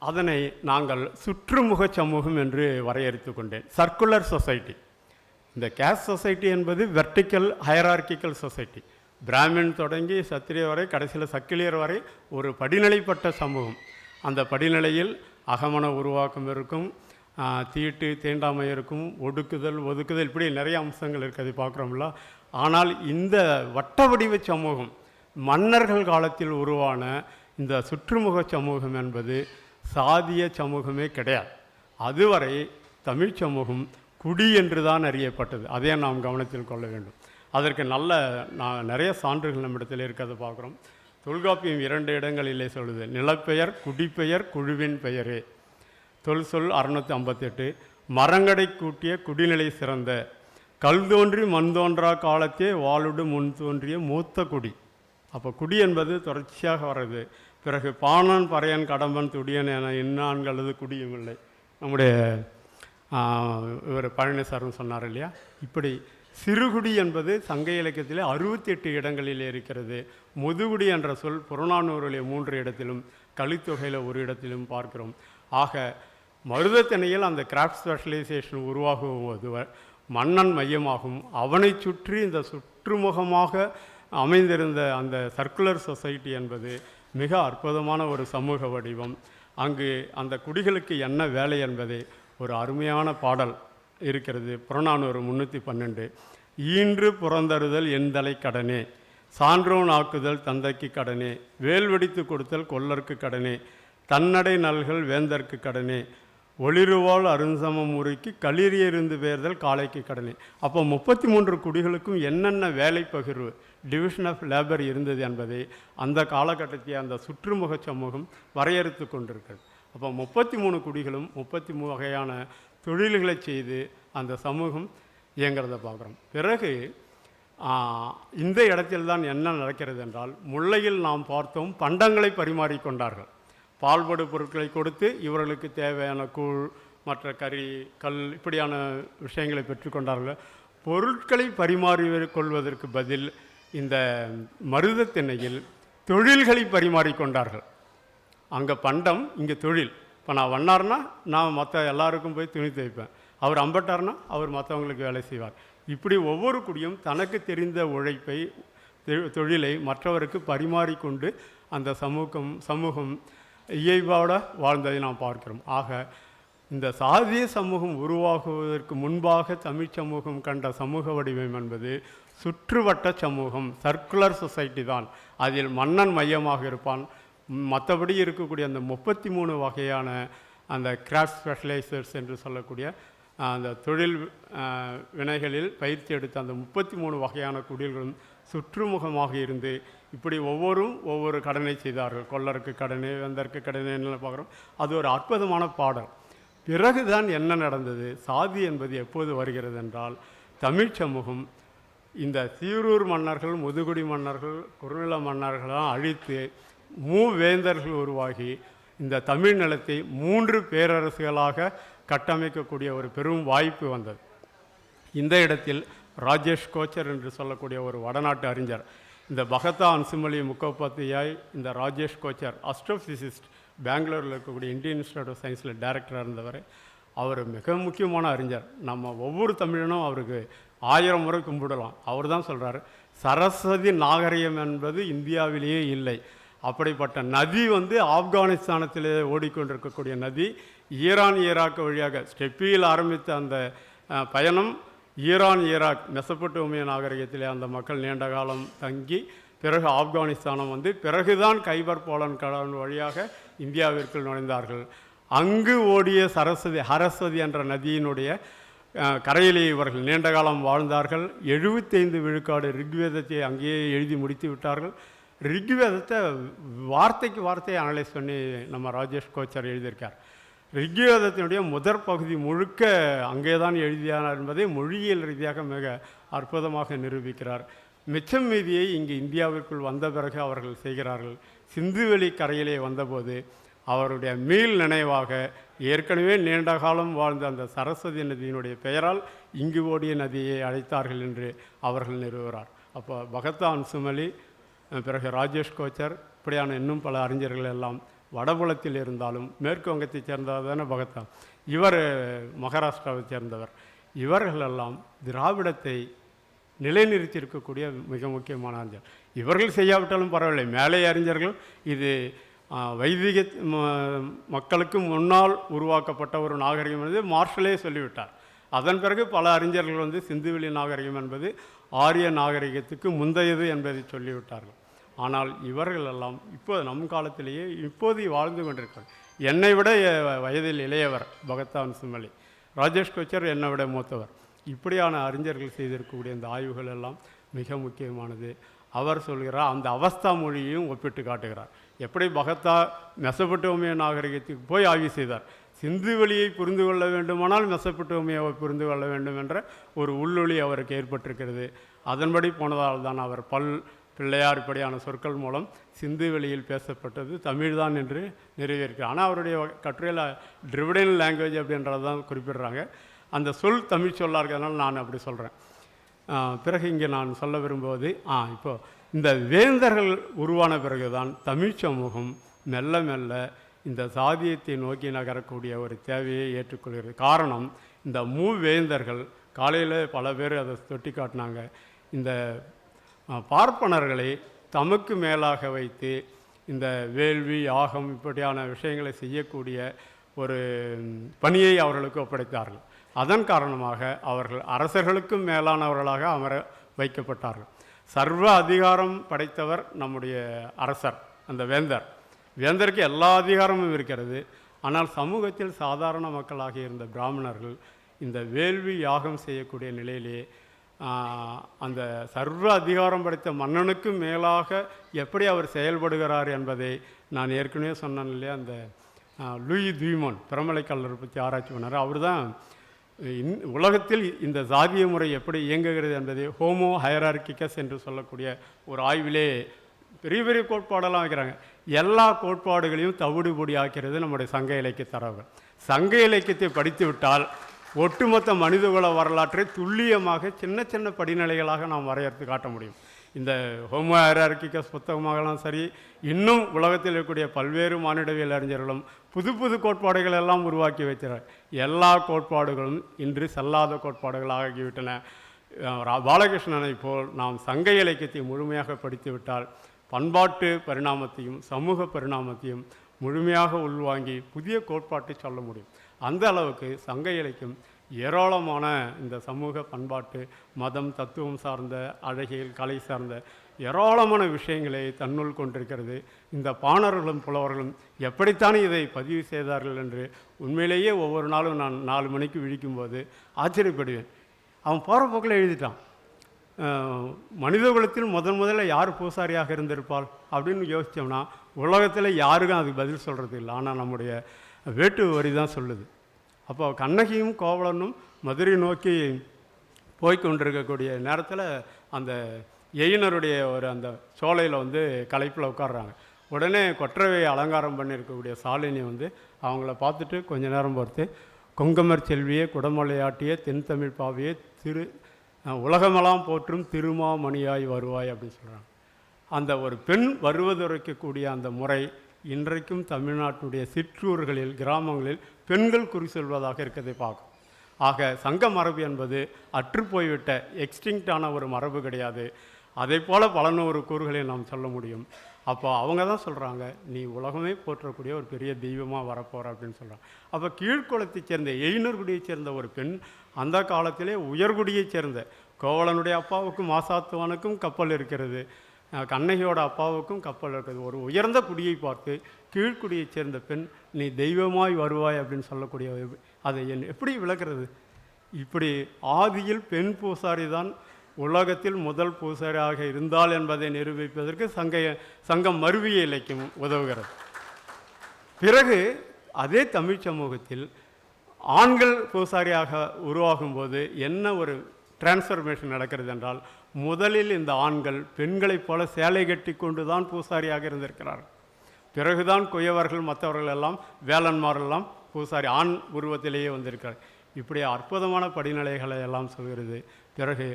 அதனை நாங்கள் சுற்றுமுக சமூகம் என்று வரையறுத்து கொண்டேன். Circular society. இந்த கேஸ்ட் சொசைட்டி என்பது வெர்டிக்கல் ஹையரார்கிக்கல் சொசைட்டி. பிராமின் தொடங்கி சத்திரிய வரை, கடைசியில் சக்கிலியர் வரை ஒரு படிநிலைப்பட்ட சமூகம். அந்த படிநிலையில் அகமன உருவாக்கம் இருக்கும், தீட்டு தீண்டாமை இருக்கும், ஒடுக்குதல் ஒதுக்குதல், இப்படி நிறைய அம்சங்கள் இருக்குது, பார்க்குறோம்ல. ஆனால் இந்த வட்ட வடிவ சமூகம், மன்னர்கள் காலத்தில் உருவான இந்த சுற்றுமுக சமூகம் என்பது சாதிய சமூகமே கிடையாது. அதுவரை தமிழ் சமூகம் குடி என்று தான் அறியப்பட்டது. அதே நாம் கவனத்தில் கொள்ள வேண்டும். அதற்கு நிறைய சான்றுகள் நம்மிடத்தில் இருக்கிறத பார்க்குறோம். தொல்காப்பியம் 2 இடங்களிலே சொல்லுது, நிலப்பெயர் குடிப்பெயர் குழுவின் பெயரே. சொல் 658. மரங்கடை கூட்டிய குடிநிலை சிறந்த, கல் தோன்றி மண் தோன்றா காலத்தே வாளுடு முன் தோன்றிய மூத்த குடி. அப்போ குடி என்பது தொடர்ச்சியாக வர்றது. பிறகு பாணன் பறையன் கடம்பன் துடியன் என இன்னான்களது குடியும் இல்லை. நம்முடைய இவர் பழனிசாரும் சொன்னார் இல்லையா. இப்படி சிறுகுடி என்பது சங்க இலக்கியத்திலே 68 இடங்களிலே இருக்கிறது. முதுகுடி என்ற சொல் புறநானூறிலே 3 இடத்திலும், கலித்தொகையில் 1 இடத்திலும் பார்க்கிறோம். ஆக மருதத்திணையில் அந்த கிராஃப்ட் ஸ்பெஷலைசேஷன் உருவாகும்போது மன்னன் மையமாகும், அவனை சுற்றி இந்த சுற்றுமுகமாக அமைந்திருந்த அந்த சர்க்குலர் சொசைட்டி என்பது மிக அற்புதமான ஒரு சமூக வடிவம். அங்கு அந்த குடிகளுக்கு என்ன வேலை என்பதை ஒரு அருமையான பாடல் இருக்கிறது. புறநானூறு 312. ஈன்று புறந்தருதல் எந்தலை கடனே, சான்றோன் ஆக்குதல் தந்தைக்கு கடனே, வேல்வெடித்து கொடுத்தல் கொல்லருக்கு கடனே, தன்னடை நல்கள் வேந்தற்கு கடனே, ஒளிருவாள் அருஞ்சம முறைக்கு களிரியறிந்து வேர்தல் காளைக்கு கடனே. அப்போ 33 குடிகளுக்கும் என்னென்ன வேலை பகிர்வு, டிவிஷன் ஆஃப் லேபர் இருந்தது என்பதை அந்த காலகட்டத்தை அந்த சுற்றுமுக சமூகம் வரையறுத்து கொண்டிருக்கிறது. அப்போ 33 குடிகளும் 33 வகையான தொழில்களை செய்து அந்த சமூகம் இயங்கிறத பார்க்குறோம். பிறகு இந்த இடத்தில்தான் என்ன நடக்கிறது என்றால், முல்லையில் நாம் பார்த்தோம், பண்டங்களை பரிமாறிக்கொண்டார்கள். பால்படு பொருட்களை கொடுத்து இவர்களுக்கு தேவையான கூழ், மற்ற கறி கல் இப்படியான விஷயங்களை பெற்றுக்கொண்டார்கள். பொருட்களை பரிமாறி கொள்வதற்கு பதில் இந்த மருத திண்ணையில் தொழில்களை பரிமாறிக்கொண்டார்கள். அங்கே பண்டம், இங்கே தொழில். இப்போ நான் வண்ணார்னா நான் மற்ற எல்லாருக்கும் போய் துணி துவைப்பேன், அவர் அம்பட்டார்னா அவர் மற்றவங்களுக்கு வேலை செய்வார். இப்படி ஒவ்வொரு குடியும் தனக்கு தெரிந்த உழைப்பை தொழிலை மற்றவருக்கு பரிமாறிக்கொண்டு அந்த சமூகம் இயல்போடு வாழ்ந்ததை நாம் பார்க்கிறோம். ஆக இந்த சாதிய சமூகம் உருவாகுவதற்கு முன்பாக தமிழ் சமூகம் கண்ட சமூக வடிவம் என்பது சுற்றுவட்ட சமூகம், சர்க்குலர் சொசைட்டி தான். அதில் மன்னன் மையமாக இருப்பான். மற்றபடி இருக்கக்கூடிய அந்த 33 வகையான அந்த கிராஃப்ட் ஸ்பெஷலைசர்ஸ் என்று சொல்லக்கூடிய அந்த தொழில் வினைகளில் பயிற்சி எடுத்த அந்த 33 வகையான குடில்களும் சுற்றுமுகமாக இருந்து இப்படி ஒவ்வொரு கடனை செய்தார்கள். கொல்லருக்கு கடனை, வெந்தருக்கு கடனை பார்க்குறோம். அது ஒரு அற்புதமான பாடல். பிறகுதான் என்ன நடந்தது? சாதி என்பது எப்போது வருகிறது என்றால், தமிழ் சமூகம் இந்த சீரூர் மன்னர்கள், முதுகுடி மன்னர்கள், குறுநில மன்னர்களெல்லாம் அழித்து மூவேந்தர்கள் உருவாகி இந்த தமிழ் நிலத்தை 3 பேரரசுகளாக கட்டமைக்கக்கூடிய ஒரு பெரும் வாய்ப்பு வந்தது. இந்த இடத்தில் ராஜேஷ் கோச்சர் என்று சொல்லக்கூடிய ஒரு வடநாட்டு அறிஞர், இந்த பகதா அன்சுமலி முக்கோபாத்தியாய், இந்த ராஜேஷ் கோச்சர் அஸ்ட்ரோஃபிசிஸ்ட், பெங்களூரில் இருக்கக்கூடிய இந்தியன் இன்ஸ்டியூட் ஆஃப் சயின்ஸில் டைரக்டராக இருந்தவர். அவர் மிக முக்கியமான அறிஞர். நம்ம ஒவ்வொரு தமிழனும் அவருக்கு 1000 முறை கும்பிடலாம். அவர் தான் சொல்கிறார், சரஸ்வதி நாகரிகம் என்பது இந்தியாவிலேயே இல்லை. அப்படிப்பட்ட நதி ஆப்கானிஸ்தானத்திலே ஓடிக்கொண்டிருக்கக்கூடிய நதி, ஈரான் ஈராக் வழியாக ஸ்டெப்பியில் ஆரம்பித்த அந்த பயணம் ஈரான் ஈராக் மெசபடோமிய நாகரிகத்திலே அந்த மக்கள் நீண்ட காலம் தங்கி பிறகு ஆப்கானிஸ்தானம் பிறகுதான் கைபர் போலன் கடல் வழியாக இந்தியாவிற்குள் நுழைந்தார்கள். அங்கு ஓடிய ஹரஸ்வதி என்ற நதியினுடைய கரையிலே இவர்கள் நீண்ட காலம் வாழ்ந்தார்கள். 75 விழுக்காடு ரிக்வேதத்தை அங்கேயே எழுதி முடித்து விட்டார்கள். ரிக்வேதத்தை வார்த்தைக்கு வார்த்தையை அனலைஸ் பண்ணி நம்ம ராஜேஷ் கோச்சர் எழுதியிருக்கார். ரிக்வேதத்தினுடைய முதற் பகுதி முழுக்க அங்கே தான் எழுதியானார் என்பதை மொழியியல் ரீதியாக மிக அற்புதமாக நிரூபிக்கிறார். மிச்சம் மீதியை இங்கு இந்தியாவிற்குள் வந்த பிறகு அவர்கள் செய்கிறார்கள். சிந்துவெளி கரையிலே வந்தபோது அவருடைய மீள் நினைவாக ஏற்கனவே நீண்ட காலம் வாழ்ந்த அந்த சரஸ்வதி நதியினுடைய பெயரால் இங்கு ஓடிய நதியை அழைத்தார்கள் என்று அவர்கள் நிறுவுகிறார். அப்போ பகதா அன்சுமலி, பிறகு ராஜேஷ் கோச்சர், இப்படியான இன்னும் பல அறிஞர்கள் எல்லாம் வடபுலத்தில் இருந்தாலும் மேற்கு வங்கத்தைச் சேர்ந்தவர் தானே பகதா, இவர் மகாராஷ்டிராவை சேர்ந்தவர். இவர்களெல்லாம் திராவிடத்தை நிலைநிறுத்தியிருக்கக்கூடிய மிக முக்கியமான அறிஞர். இவர்கள் செய்யாவிட்டாலும் பரவாயில்லை, மேலே அறிஞர்கள் இது வைதிக மக்களுக்கு முன்னால் உருவாக்கப்பட்ட ஒரு நாகரிகம் என்பது மார்ஷலே சொல்லிவிட்டார். அதன் பிறகு பல அறிஞர்கள் சிந்துவெளி நாகரிகம் என்பது ஆரிய நாகரிகத்துக்கு முந்தையது என்பதை சொல்லிவிட்டார்கள். ஆனால் இவர்களெல்லாம் இப்போது நம் காலத்திலேயே இப்போது வாழ்ந்து கொண்டிருக்கிறார். என்னை விட வயதில் இளையவர் பகதா அன்சுமலி, ராஜேஷ் கோச்சர் என்னை விட மூத்தவர். இப்படியான அறிஞர்கள் செய்திருக்கக்கூடிய இந்த ஆய்வுகள் எல்லாம் மிக முக்கியமானது. அவர் சொல்கிறார், அந்த அவஸ்தா மொழியையும் ஒப்பிட்டு காட்டுகிறார். எப்படி பகதா மெசபடோமிய நாகரிகத்துக்கு போய் ஆய்வு செய்தார், சிந்துவெளியை புரிந்து கொள்ள வேண்டுமானால் மெசபடோமியாவை புரிந்து கொள்ள வேண்டும் என்ற ஒரு உள்ளொளி அவருக்கு ஏற்பட்டிருக்கிறது. அதன்படி போனதால் தான் அவர் பிள்ளையார் இப்படியான சொற்கள் மூலம் சிந்துவெளியில் பேசப்பட்டது தமிழ்தான் என்று நிறைவேற்கிறார். ஆனால் அவருடைய கட்டுரையில் டிரிவிடன் லாங்குவேஜ் அப்படின்றது தான் குறிப்பிடுறாங்க. அந்த சொல் தமிழ் சொல்லாக இருக்கிறதுனால நான் அப்படி சொல்கிறேன். பிறகு இங்கே நான் சொல்ல விரும்புவது, இப்போது இந்த வேந்தர்கள் உருவான பிறகு தான் தமிழ் சமூகம் மெல்ல மெல்ல இந்த சாதியத்தை நோக்கி நகரக்கூடிய ஒரு தேவையை ஏற்றுக்கொள்கிறது. காரணம், இந்த மூவேந்தர்கள் காலையில் பல பேர் அதை தொட்டி காட்டினாங்க. இந்த பார்ப்பனர்களை தமக்கு மேலாக வைத்து இந்த வேள்வி யாகம் இப்படியான விஷயங்களை செய்யக்கூடிய ஒரு பணியை அவர்களுக்கு ஒப்படைத்தார்கள். அதன் காரணமாக அவர்கள் அரசர்களுக்கும் மேலானவர்களாக அமர வைக்கப்பட்டார்கள். சர்வ அதிகாரம் படைத்தவர் நம்முடைய அரசர், அந்த வேந்தர். வேந்தருக்கு எல்லா அதிகாரமும் இருக்கிறது. ஆனால் சமூகத்தில் சாதாரண மக்களாக இருந்த பிராமணர்கள் இந்த வேள்வி யாகம் செய்யக்கூடிய நிலையிலே அந்த சர்வ அதிகாரம் படைத்த மன்னனுக்கு மேலாக எப்படி அவர் செயல்படுகிறார் என்பதை நான் ஏற்கனவே சொன்னேன் இல்லையா, அந்த லூயி துய்மோன் பிரமலைக்கல்லரை பற்றி ஆராய்ச்சி பண்ணார். அவர் தான் உலகத்தில் இந்த சாதிய முறை எப்படி இயங்குகிறது என்பதை ஹோமோ ஹைரார்கிகஸ் என்று சொல்லக்கூடிய ஒரு ஆய்விலே பெரிய பெரிய கோட்பாடெல்லாம் வைக்கிறாங்க. எல்லா கோட்பாடுகளையும் தவிடுபொடி ஆக்கிறது நம்முடைய சங்க இலக்கிய தரவுகள். சங்க இலக்கியத்தை படித்து விட்டால் ஒட்டுமொத்த மனிதகுல வரலாற்றை துல்லியமாக சின்ன சின்ன படிநிலைகளாக நாம் வரையறுத்து காட்ட முடியும். இந்த ஹோமோ ஹைரார்கிகஸ் புத்தகமாகலாம் சரி, இன்னும் உலகத்தில் இருக்கக்கூடிய பல்வேறு மானிடவியல் அறிஞர்களும் புது புது கோட்பாடுகள் எல்லாம் உருவாக்கி வைக்கிறார். எல்லா கோட்பாடுகளும் இன்று செல்லாத கோட்பாடுகளாக ஆகிவிட்டன. பாலகிருஷ்ணனை போல் நாம் சங்க இலக்கியத்தை முழுமையாக படித்துவிட்டால் பண்பாட்டு பரிணாமத்தையும் சமூக பரிணாமத்தையும் முழுமையாக உள்வாங்கி புதிய கோட்பாட்டை சொல்ல முடியும். அந்த அளவுக்கு சங்க இலக்கியம் ஏராளமான இந்த சமூக பண்பாட்டு மதம் தத்துவம் சார்ந்த அழகியல் கலை சார்ந்த ஏராளமான விஷயங்களை தன்னுள் கொண்டிருக்கிறது. இந்த பாணர்களும் புலவர்களும் எப்படித்தான் இதை பதிவு செய்தார்கள் என்று உண்மையிலேயே ஒவ்வொரு நாளும் நான் 4 மணிக்கு விழிக்கும்போது ஆச்சரியப்படுவேன். அவன் போகிற போக்கில் எழுதிட்டான். மனிதகுலத்தில் முதல்ல யார் பூசாரியாக இருந்திருப்பாள் அப்படின்னு யோசித்தோம்னா உலகத்தில் யாருக்கும் அதுக்கு பதில் சொல்கிறது இல்லை. ஆனால் நம்முடைய வேட்டு வரி தான் சொல்லுது. அப்போ கண்ணகியும் கோவலனும் மதுரை நோக்கி போய்கொண்டிருக்கக்கூடிய நேரத்தில் அந்த எயினருடைய அந்த சோலையில் களைப்பில் உட்காடுறாங்க. உடனே கொற்றவை அலங்காரம் பண்ணியிருக்கக்கூடிய சாலினி அவங்கள பார்த்துட்டு கொஞ்ச நேரம் பொறுத்து, கொங்கமர் செல்வியே குடமலையாட்டிய தென்தமிழ் பாவியே உலகமெல்லாம் போற்றும் திருமாமணியாய் வருவாய் அப்படின்னு சொல்கிறாங்க. அந்த ஒரு பெண் வருவதற்கக்கூடிய அந்த முறை இன்றைக்கும் தமிழ்நாட்டுடைய சிற்றூர்களில் கிராமங்களில் பெண்கள் குறி சொல்வதாக இருக்கிறதை பார்க்கும். ஆக சங்க மரபு என்பது அற்றுப்போய்விட்ட எக்ஸ்டிங்க்டான ஒரு மரபு கிடையாது. அதை போல் பல நூறு கூறுகளை நாம் சொல்ல முடியும். அப்போ அவங்க தான் சொல்கிறாங்க, நீ உலகமே போற்றக்கூடிய ஒரு பெரிய தெய்வமாக வரப்போகிற அப்படின்னு சொல்கிறாங்க. அப்போ கீழ்குளத்தைச் சேர்ந்த எயினர்குடியைச் சேர்ந்த ஒரு பெண் அந்த காலத்திலே உயர்குடியைச் சேர்ந்த கோவலனுடைய அப்பாவுக்கும் மாசாத்துவானுக்கும் கப்பல் இருக்கிறது, கண்ணகியோட அப்பாவுக்கும் கப்பல் இருக்குது. ஒரு உயர்ந்த குடியை பார்த்து கீழ்குடியைச் சேர்ந்த பெண் நீ தெய்வமாய் வருவாய் அப்படின்னு சொல்லக்கூடிய அதை எப்படி விளக்குறது? இப்படி ஆதியில் பெண் பூசாரி தான் உலகத்தில் முதல் பூசாரியாக இருந்தால் என்பதை நிரூபிப்பதற்கு சங்கம் மருவிய இலக்கியம் உதவுகிறது. பிறகு அதே தமிழ் சமூகத்தில் ஆண்கள் பூசாரியாக உருவாகும்போது என்ன ஒரு டிரான்ஸ்ஃபர்மேஷன் நடக்கிறது என்றால், முதலில் இந்த ஆண்கள் பெண்களைப் போல சேலை கட்டி கொண்டு தான் பூசாரியாக இருந்திருக்கிறார்கள். பிறகுதான் குயவர்கள் மற்றவர்கள் எல்லாம் வேலன்மாரெல்லாம் பூசாரி ஆண் உருவத்திலேயே வந்திருக்கிறார். இப்படி அற்புதமான படிநிலைகளை எல்லாம் சொல்கிறது. பிறகு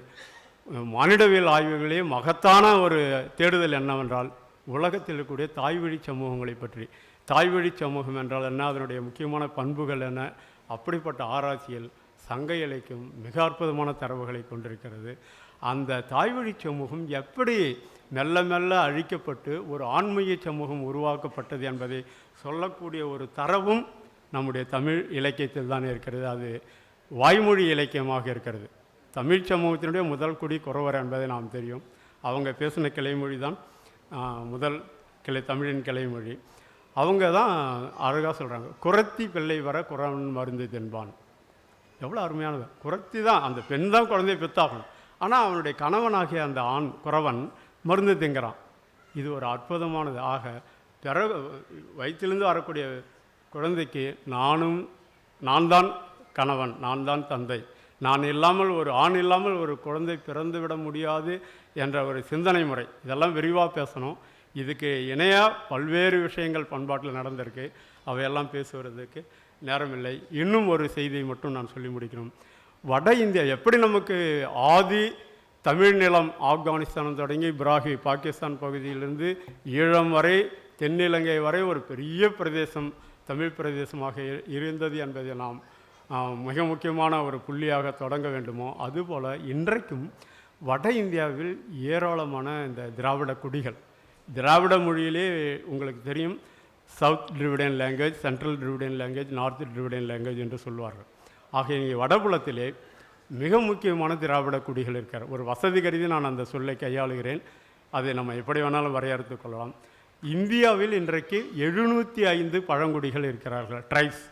மானிடவியல் ஆய்வுகளே மகத்தான ஒரு தேடுதல் என்னவென்றால், உலகத்தில் இருக்கக்கூடிய தாய்வழி சமூகங்களை பற்றி. தாய்வழி சமூகம் என்றால் என்ன, அதனுடைய முக்கியமான பண்புகள் என்ன, அப்படிப்பட்ட ஆராய்ச்சியில் சங்க இலக்கியம் மிக அற்புதமான தரவுகளை கொண்டிருக்கிறது. அந்த தாய்வழி சமூகம் எப்படி மெல்ல மெல்ல அழிக்கப்பட்டு ஒரு ஆன்மீக சமூகம் உருவாக்கப்பட்டது என்பதை சொல்லக்கூடிய ஒரு தரவும் நம்முடைய தமிழ் இலக்கியத்தில் தான் இருக்கிறது. அது வாய்மொழி இலக்கியமாக இருக்கிறது. தமிழ் சமூகத்தினுடைய முதல் குடி குறவர் என்பதை நாம் தெரியும். அவங்க பேசின கிளைமொழி தான் முதல் தமிழின் கிளைமொழி. அவங்க தான் அழகாக சொல்கிறாங்க, குறத்தி பிள்ளை வர குறவன் மருந்து தென்பான். எவ்வளோ அருமையானது! குறத்தி தான், அந்த பெண் தான் குழந்தையை பெற்றாகணும். ஆனால் அவனுடைய கணவனாகிய அந்த ஆண் குறவன் மருந்து திங்கிறான். இது ஒரு அற்புதமானது. ஆக பிறகு வயிற்றிலிருந்து வரக்கூடிய குழந்தைக்கு நான் தான் கணவன், நான் தான் தந்தை, நான் இல்லாமல் ஒரு ஆண் இல்லாமல் ஒரு குழந்தை பிறந்து விட முடியாது என்ற ஒரு சிந்தனை முறை. இதெல்லாம் விரிவாக பேசணும். இதுக்கு இணையாக பல்வேறு விஷயங்கள் பண்பாட்டில் நடந்திருக்கு. அவையெல்லாம் பேசுவதற்கு நேரமில்லை. இன்னும் ஒரு செய்தியை மட்டும் நான் சொல்லி முடிக்கணும். வட இந்தியா எப்படி நமக்கு ஆதி தமிழ் நிலம் ஆப்கானிஸ்தான் தொடங்கி பிராகி பாகிஸ்தான் பகுதியிலிருந்து ஈழம் வரை தென்னிலங்கை வரை ஒரு பெரிய பிரதேசம் தமிழ் பிரதேசமாக இருந்தது என்பதை நாம் மிக முக்கியமான ஒரு புள்ளியாக தொடங்க வேண்டுமோ, அதுபோல் இன்றைக்கும் வட இந்தியாவில் ஏராளமான இந்த திராவிட குடிகள், திராவிட மொழியிலே உங்களுக்கு தெரியும், south Dravidian language, central Dravidian language, north Dravidian language என்று சொல்வார்கள். ஆக இங்கே வடபுலத்திலே மிக முக்கியமான திராவிட குடிகள் இருக்கிறார். ஒரு வசதி கருதி நான் அந்த சொல்லை கையாளுகிறேன். அதை நம்ம எப்படி வேணாலும் வரையறுத்து கொள்ளலாம். இந்தியாவில் இன்றைக்கு 705 பழங்குடிகள் இருக்கிறார்கள், ட்ரைப்ஸ்.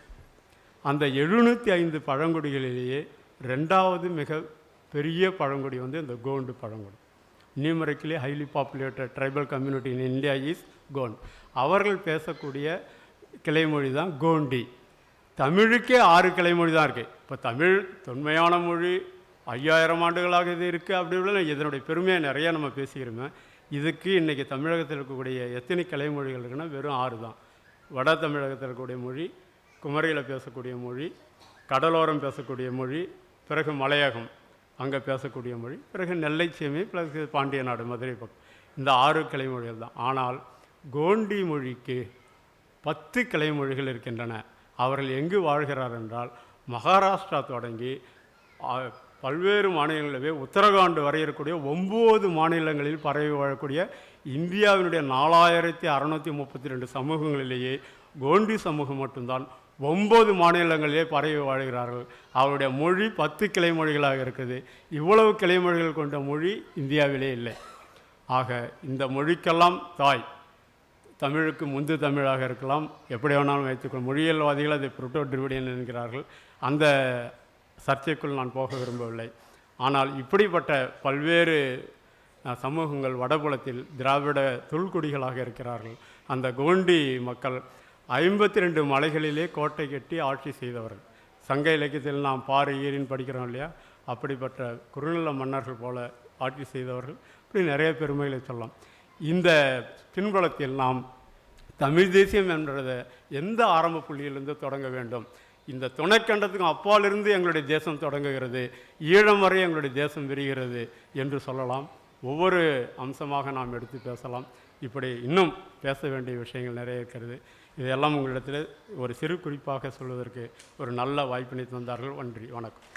அந்த 705 பழங்குடிகளிலேயே 2வது மிக பெரிய பழங்குடி இந்த கோண்டு பழங்குடி. Numerically highly populated tribal community in India is Gond. அவர்கள் பேசக்கூடிய கிளைமொழி தான் கோண்டி. தமிழுக்கே 6 கிளைமொழி தான் இருக்குது. இப்போ தமிழ் தொன்மையான மொழி, 5000 ஆண்டுகளாக இது இருக்குது. அப்படி உள்ள இதனுடைய பெருமையை நிறையா நம்ம பேசிக்கிறோமே. இதுக்கு இன்றைக்கி தமிழகத்தில் இருக்கக்கூடிய எத்தனை கலைமொழிகள் இருக்குன்னா வெறும் 6 தான். வட தமிழகத்தில் இருக்கக்கூடிய மொழி, குமரியில் பேசக்கூடிய மொழி, கடலோரம் பேசக்கூடிய மொழி, பிறகு மலையகம் அங்கே பேசக்கூடிய மொழி, பிறகு நெல்லை சீமை ப்ளஸ் பாண்டிய நாடு மதுரை பக்கம். இந்த 6 கிளைமொழிகள் தான். ஆனால் கோண்டி மொழிக்கு 10 கிளைமொழிகள் இருக்கின்றன. அவர்கள் எங்கு வாழ்கிறார் என்றால் மகாராஷ்டிரா தொடங்கி பல்வேறு மாநிலங்களிலே உத்தரகாண்ட் வரை இருக்கக்கூடிய 9 மாநிலங்களில் பரவி வாழக்கூடிய இந்தியாவினுடைய 4632 சமூகங்களிலேயே கோண்டி சமூகம் மட்டும்தான் 9 மாநிலங்களிலே பரவி வாழ்கிறார்கள். அவருடைய மொழி 10 கிளைமொழிகளாக இருக்குது. இவ்வளவு கிளைமொழிகள் கொண்ட மொழி இந்தியாவிலே இல்லை. ஆக இந்த மொழிக்கெல்லாம் தாய் தமிழுக்கு முந்து தமிழாக இருக்கலாம், எப்படி வேணாலும் வைத்துக்கொள்ளும். மொழியியல்வாதிகள் அதை புரோட்டோ டிரிவிடியன் என்கிறார்கள். அந்த சர்ச்சைக்குள் நான் போக விரும்பவில்லை. ஆனால் இப்படிப்பட்ட பல்வேறு சமூகங்கள் வடபுலத்தில் திராவிட தொல்குடிகளாக இருக்கிறார்கள். அந்த கோண்டி மக்கள் 52 மலைகளிலே கோட்டை கட்டி ஆட்சி செய்தவர்கள். சங்க இலக்கியத்தில் நாம் பாரு ஈரின் படிக்கிறோம் இல்லையா, அப்படிப்பட்ட குறுநில மன்னர்கள் போல ஆட்சி செய்தவர்கள். இப்படி நிறைய பெருமைகளை சொல்லலாம். இந்த பின்புலத்தில் நாம் தமிழ் தேசியம் என்றதை எந்த ஆரம்ப புள்ளியிலிருந்து தொடங்க வேண்டும்? இந்த துணைக்கண்டத்துக்கும் அப்பாலிருந்து எங்களுடைய தேசம் தொடங்குகிறது, ஈழம் வரை எங்களுடைய தேசம் விரிகிறது என்று சொல்லலாம். ஒவ்வொரு அம்சமாக நாம் எடுத்து பேசலாம். இப்படி இன்னும் பேச வேண்டிய விஷயங்கள் நிறைய இருக்கிறது. இதையெல்லாம் உங்களிடத்தில் ஒரு சிறு குறிப்பாக சொல்வதற்கு ஒரு நல்ல வாய்ப்பினை தந்தார்கள். நன்றி, வணக்கம்.